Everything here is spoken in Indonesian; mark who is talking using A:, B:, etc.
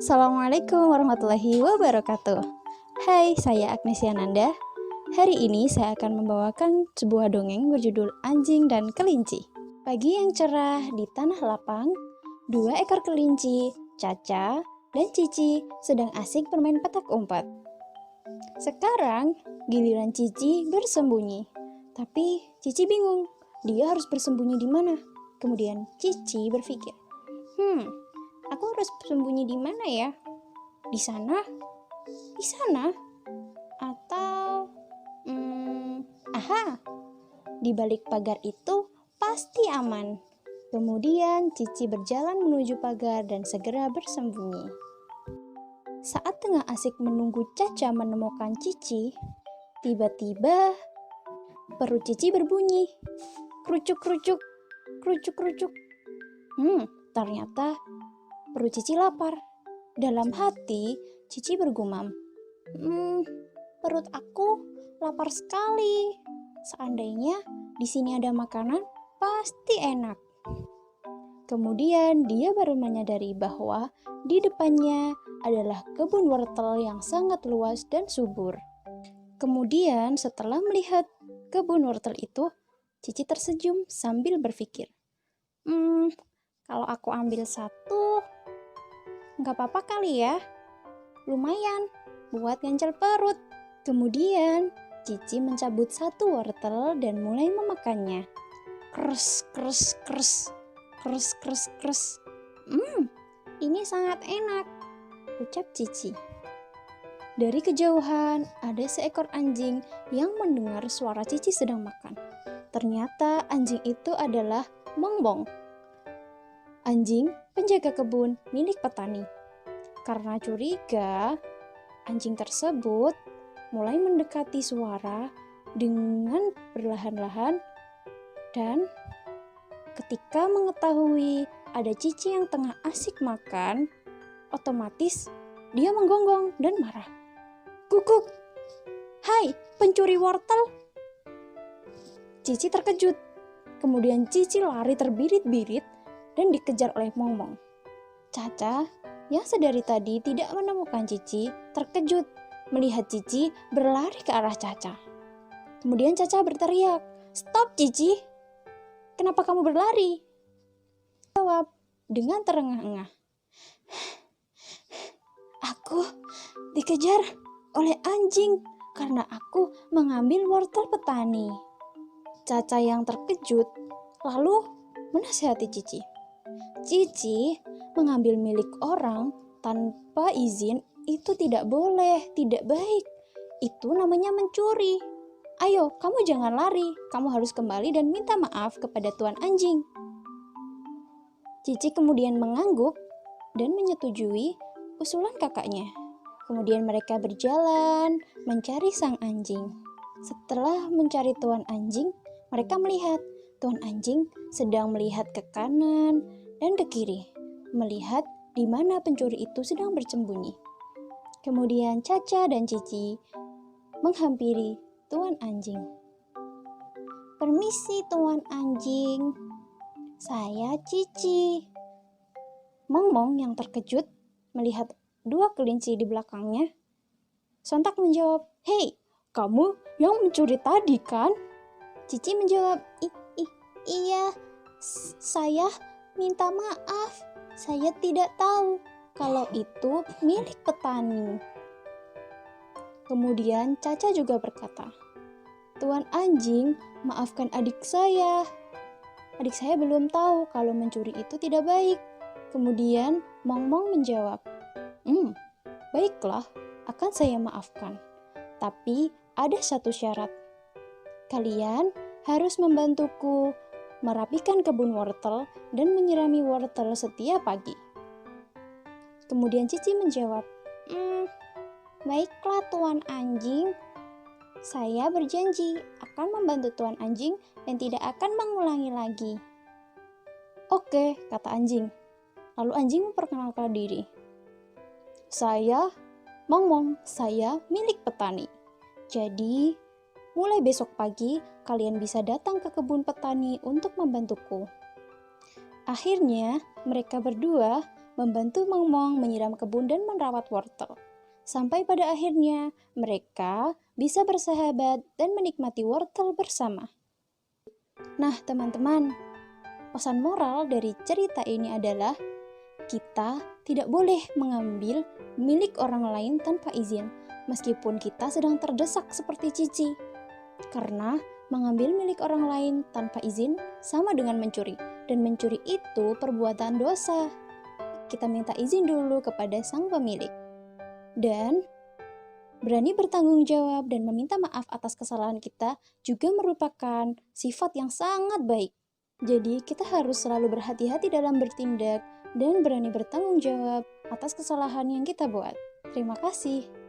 A: Assalamualaikum warahmatullahi wabarakatuh. Hai, saya Agnesia Nanda. Hari ini saya akan membawakan sebuah dongeng berjudul Anjing dan Kelinci. Pagi yang cerah di tanah lapang, dua ekor kelinci, Caca dan Cici, sedang asik bermain petak umpet. Sekarang giliran Cici bersembunyi. Tapi Cici bingung, dia harus bersembunyi di mana? Kemudian Cici berpikir, aku harus bersembunyi di mana ya? Di sana? Di sana? Atau aha, di balik pagar itu pasti aman. Kemudian Cici berjalan menuju pagar dan segera bersembunyi. Saat tengah asik menunggu Caca menemukan Cici, tiba-tiba perut Cici berbunyi. Kerucuk-kerucuk, kerucuk-kerucuk. Ternyata perut Cici lapar. Dalam hati, Cici bergumam, perut aku lapar sekali. Seandainya di sini ada makanan, pasti enak. Kemudian dia baru menyadari bahwa di depannya adalah kebun wortel yang sangat luas dan subur. Kemudian setelah melihat kebun wortel itu, Cici tersenyum sambil berpikir, kalau aku ambil satu, nggak apa-apa kali ya, lumayan buat ngancel perut. Kemudian Cici mencabut satu wortel dan mulai memakannya. Kres, kres, kres, kres, kres, kres. Ini sangat enak, ucap Cici. Dari kejauhan ada seekor anjing yang mendengar suara Cici sedang makan. Ternyata anjing itu adalah Mongbong, anjing penjaga kebun milik petani. Karena curiga, anjing tersebut mulai mendekati suara dengan perlahan-lahan, dan ketika mengetahui ada Cici yang tengah asik makan, otomatis dia menggonggong dan marah. Guguk! Hai, pencuri wortel! Cici terkejut. Kemudian Cici lari terbirit-birit dan dikejar oleh Mongbong. Caca yang sedari tadi tidak menemukan Cici terkejut melihat Cici berlari ke arah Caca. Kemudian Caca berteriak, "Stop Cici! Kenapa kamu berlari?" Jawab dengan terengah-engah, "Aku dikejar oleh anjing karena aku mengambil wortel petani." Caca yang terkejut lalu menasihati Cici. Cici, mengambil milik orang tanpa izin itu tidak boleh, tidak baik. Itu namanya mencuri. Ayo, kamu jangan lari. Kamu harus kembali dan minta maaf kepada tuan anjing. Cici kemudian mengangguk dan menyetujui usulan kakaknya. Kemudian mereka berjalan mencari sang anjing. Setelah mencari tuan anjing, mereka melihat tuan anjing sedang melihat ke kanan dan ke kiri, melihat di mana pencuri itu sedang bersembunyi. Kemudian Caca dan Cici menghampiri tuan anjing. "Permisi tuan anjing, saya Cici." Mongbong yang terkejut melihat dua kelinci di belakangnya sontak menjawab, "Hei, kamu yang mencuri tadi kan?" Cici menjawab, Iya, saya minta maaf. Saya tidak tahu kalau itu milik petani." Kemudian Caca juga berkata, "Tuan anjing, maafkan adik saya. Adik saya belum tahu kalau mencuri itu tidak baik." Kemudian Mongbong menjawab, "Baiklah, akan saya maafkan. Tapi ada satu syarat. Kalian harus membantuku merapikan kebun wortel dan menyirami wortel setiap pagi." Kemudian Cici menjawab, "Baiklah tuan anjing. Saya berjanji akan membantu tuan anjing dan tidak akan mengulangi lagi." "Oke," kata anjing. Lalu anjing memperkenalkan diri. "Saya Mongbong, saya milik petani. Jadi, mulai besok pagi, kalian bisa datang ke kebun petani untuk membantuku." Akhirnya, mereka berdua membantu Mengmong menyiram kebun dan merawat wortel. Sampai pada akhirnya mereka bisa bersahabat dan menikmati wortel bersama. Nah, teman-teman, pesan moral dari cerita ini adalah kita tidak boleh mengambil milik orang lain tanpa izin, meskipun kita sedang terdesak seperti Cici. Karena mengambil milik orang lain tanpa izin sama dengan mencuri, dan mencuri itu perbuatan dosa. Kita minta izin dulu kepada sang pemilik. Dan berani bertanggung jawab dan meminta maaf atas kesalahan kita juga merupakan sifat yang sangat baik. Jadi kita harus selalu berhati-hati dalam bertindak dan berani bertanggung jawab atas kesalahan yang kita buat. Terima kasih.